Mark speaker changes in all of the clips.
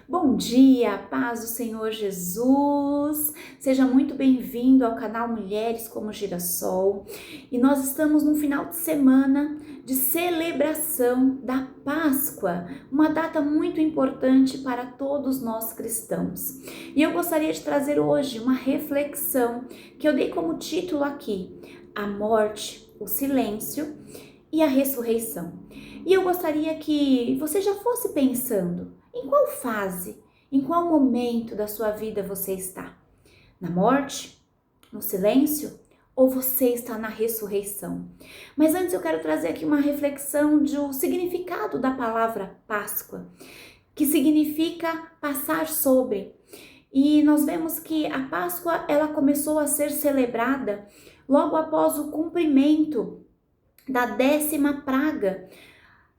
Speaker 1: Bom dia, paz do Senhor Jesus. Seja muito bem-vindo ao canal Mulheres como Girassol. E nós estamos no final de semana de celebração da Páscoa, uma data muito importante para todos nós cristãos. E eu gostaria de trazer hoje uma reflexão que eu dei como título aqui: a morte, o silêncio e a ressurreição. E eu gostaria que você já fosse pensando em qual fase, em qual momento da sua vida você está? Na morte? No silêncio? Ou você está na ressurreição? Mas antes eu quero trazer aqui uma reflexão do significado da palavra Páscoa, que significa passar sobre. E nós vemos que a Páscoa ela começou a ser celebrada logo após o cumprimento da 10ª praga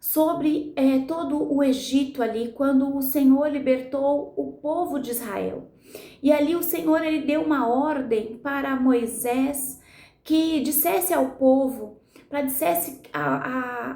Speaker 1: sobre todo o Egito ali, quando o Senhor libertou o povo de Israel. E ali o Senhor ele deu uma ordem para Moisés que dissesse ao povo, para dissesse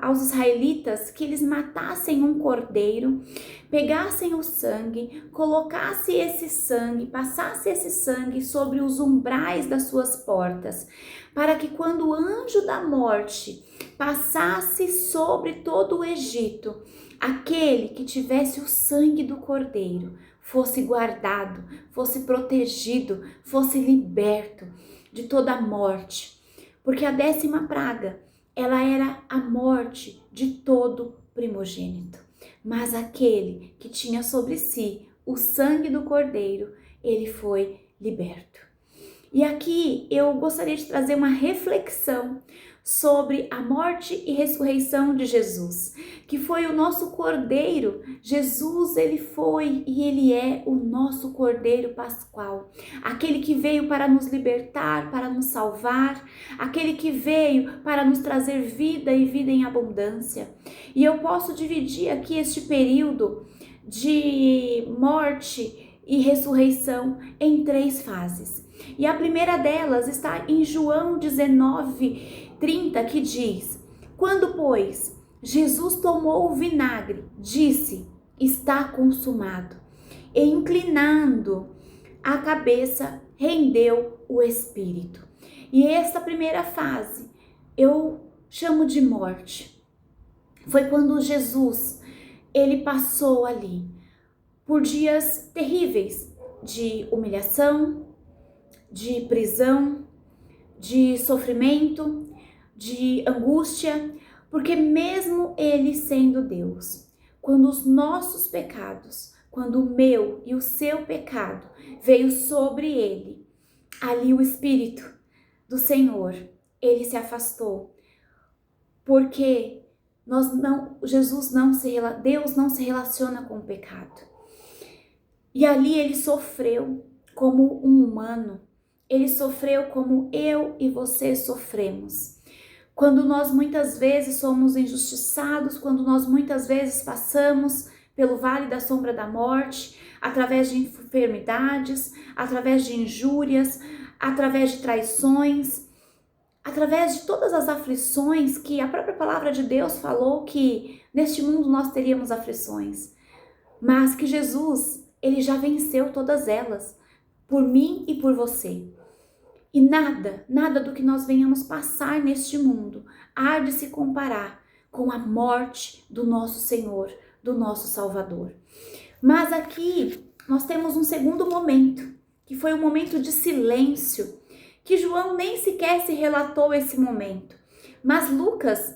Speaker 1: aos israelitas que eles matassem um cordeiro, pegassem o sangue, colocassem esse sangue, passassem esse sangue sobre os umbrais das suas portas, para que quando o anjo da morte passasse sobre todo o Egito, aquele que tivesse o sangue do cordeiro fosse guardado, fosse protegido, fosse liberto de toda a morte. Porque a 10ª praga, ela era a morte de todo primogênito. Mas aquele que tinha sobre si o sangue do cordeiro, ele foi liberto. E aqui eu gostaria de trazer uma reflexão sobre a morte e ressurreição de Jesus, que foi o nosso Cordeiro. Jesus, ele foi e ele é o nosso Cordeiro Pascual, aquele que veio para nos libertar, para nos salvar, aquele que veio para nos trazer vida e vida em abundância. E eu posso dividir aqui este período de morte e ressurreição em 3 fases. E a primeira delas está em João 19:30, que diz: quando, pois, Jesus tomou o vinagre, disse: está consumado. E inclinando a cabeça, rendeu o espírito. E esta primeira fase eu chamo de morte. Foi quando Jesus, ele passou ali por dias terríveis de humilhação, de prisão, de sofrimento, de angústia, porque mesmo ele sendo Deus, quando os nossos pecados, quando o meu e o seu pecado veio sobre ele, ali o Espírito do Senhor, ele se afastou, porque Deus não se relaciona com o pecado. E ali ele sofreu como um humano. Ele sofreu como eu e você sofremos. Quando nós muitas vezes somos injustiçados, quando nós muitas vezes passamos pelo vale da sombra da morte, através de enfermidades, através de injúrias, através de traições, através de todas as aflições que a própria palavra de Deus falou que neste mundo nós teríamos aflições, mas que Jesus, ele já venceu todas elas, por mim e por você. E nada do que nós venhamos passar neste mundo há de se comparar com a morte do nosso Senhor, do nosso Salvador. Mas aqui nós temos um segundo momento, que foi um momento de silêncio, que João nem sequer se relatou esse momento. Mas Lucas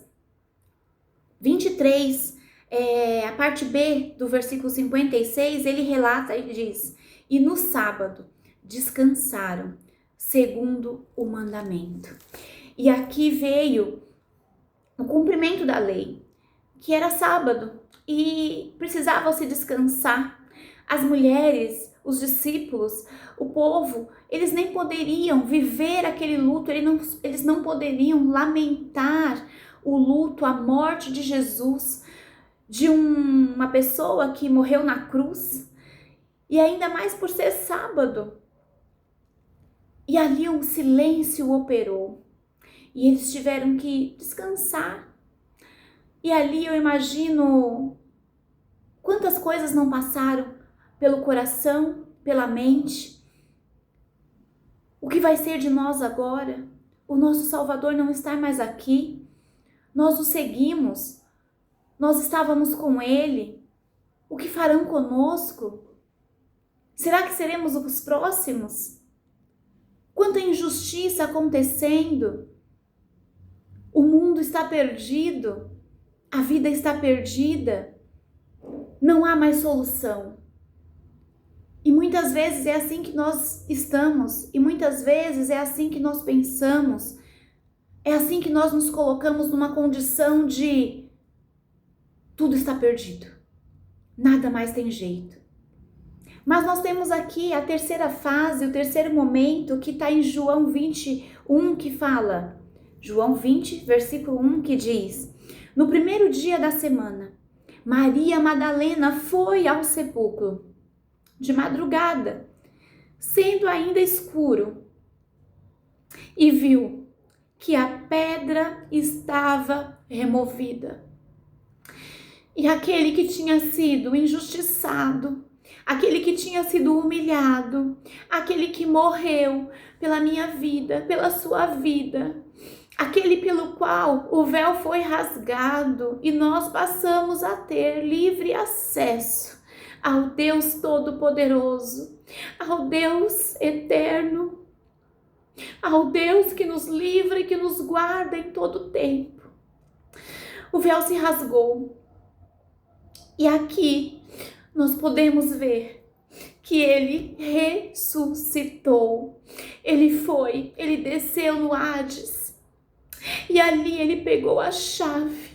Speaker 1: 23, a parte B do versículo 56, ele relata e diz: e no sábado descansaram, segundo o mandamento. E aqui veio o cumprimento da lei, que era sábado e precisava se descansar. As mulheres, os discípulos, o povo, eles nem poderiam viver aquele luto, eles não poderiam lamentar o luto, a morte de Jesus, de uma pessoa que morreu na cruz, e ainda mais por ser sábado. E ali um silêncio operou. E eles tiveram que descansar. E ali eu imagino quantas coisas não passaram pelo coração, pela mente. O que vai ser de nós agora? O nosso Salvador não está mais aqui. Nós o seguimos. Nós estávamos com Ele. O que farão conosco? Será que seremos os próximos? Quanta injustiça acontecendo. O mundo está perdido. A vida está perdida. Não há mais solução. E muitas vezes é assim que nós estamos. E muitas vezes é assim que nós pensamos. É assim que nós nos colocamos numa condição de tudo está perdido. Nada mais tem jeito. Mas nós temos aqui a terceira fase, o terceiro momento que está em João 21, que fala, João 20, versículo 1, que diz: no primeiro dia da semana, Maria Madalena foi ao sepulcro, de madrugada, sendo ainda escuro, e viu que a pedra estava removida. E aquele que tinha sido injustiçado, aquele que tinha sido humilhado, aquele que morreu pela minha vida, pela sua vida, aquele pelo qual o véu foi rasgado e nós passamos a ter livre acesso ao Deus Todo-Poderoso, ao Deus Eterno, ao Deus que nos livra e que nos guarda em todo tempo. O véu se rasgou. E aqui nós podemos ver que ele ressuscitou. Ele desceu no Hades. E ali ele pegou a chave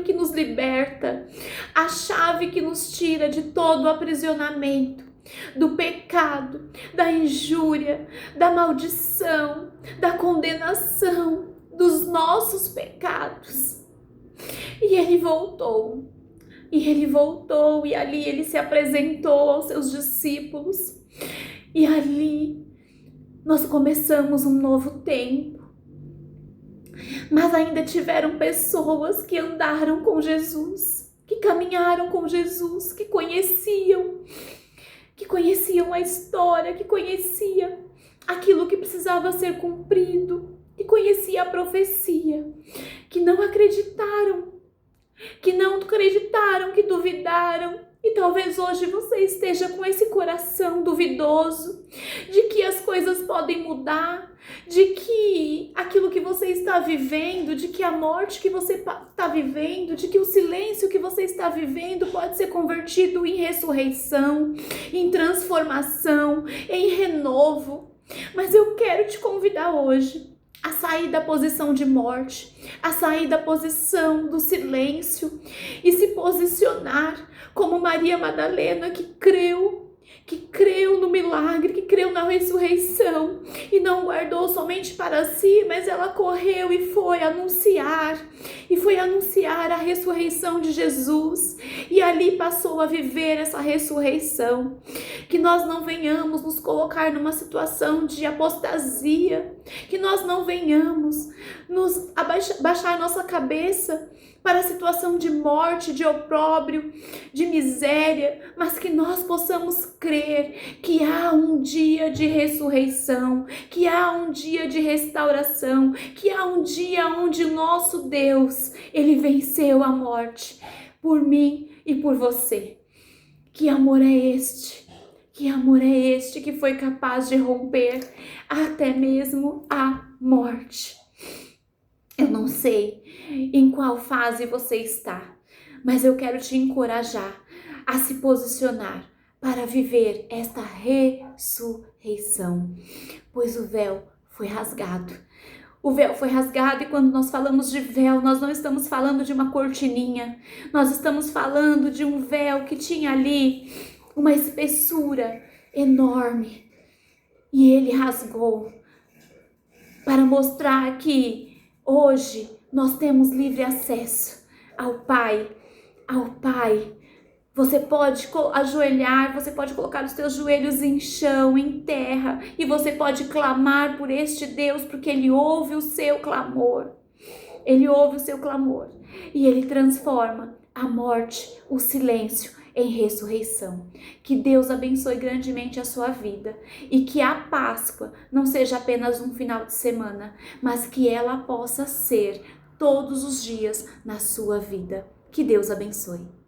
Speaker 1: que nos liberta, a chave que nos tira de todo o aprisionamento, do pecado, da injúria, da maldição, da condenação, dos nossos pecados. E ele voltou. E ali ele se apresentou aos seus discípulos. E ali nós começamos um novo tempo. Mas ainda tiveram pessoas que andaram com Jesus, que caminharam com Jesus, que conheciam a história, que conhecia aquilo que precisava ser cumprido, que conhecia a profecia, que não acreditaram, que duvidaram. E talvez hoje você esteja com esse coração duvidoso, de que as coisas podem mudar, de que aquilo que você está vivendo, de que a morte que você está vivendo, de que o silêncio que você está vivendo pode ser convertido em ressurreição, em transformação, em renovo. Mas eu quero te convidar hoje a sair da posição de morte, a sair da posição do silêncio e se posicionar como Maria Madalena, que creu no milagre, que creu na ressurreição e não guardou somente para si, mas ela correu e foi anunciar a ressurreição de Jesus, e ali passou a viver essa ressurreição. Que nós não venhamos nos colocar numa situação de apostasia, que nós não venhamos nos baixar nossa cabeça para a situação de morte, de opróbrio, de miséria, mas que nós possamos crer que há um dia de ressurreição, que há um dia de restauração, que há um dia onde nosso Deus, Ele venceu a morte por mim e por você. Que amor é este? Que amor é este que foi capaz de romper até mesmo a morte? Eu não sei em qual fase você está, mas eu quero te encorajar a se posicionar para viver esta ressurreição, pois o véu foi rasgado. O véu foi rasgado, e quando nós falamos de véu, nós não estamos falando de uma cortininha, nós estamos falando de um véu que tinha ali uma espessura enorme, e ele rasgou para mostrar que hoje nós temos livre acesso ao Pai, Você pode ajoelhar, você pode colocar os teus joelhos em chão, em terra, e você pode clamar por este Deus, porque Ele ouve o seu clamor. Ele ouve o seu clamor e Ele transforma a morte, o silêncio, em ressurreição. Que Deus abençoe grandemente a sua vida e que a Páscoa não seja apenas um final de semana, mas que ela possa ser todos os dias na sua vida. Que Deus abençoe.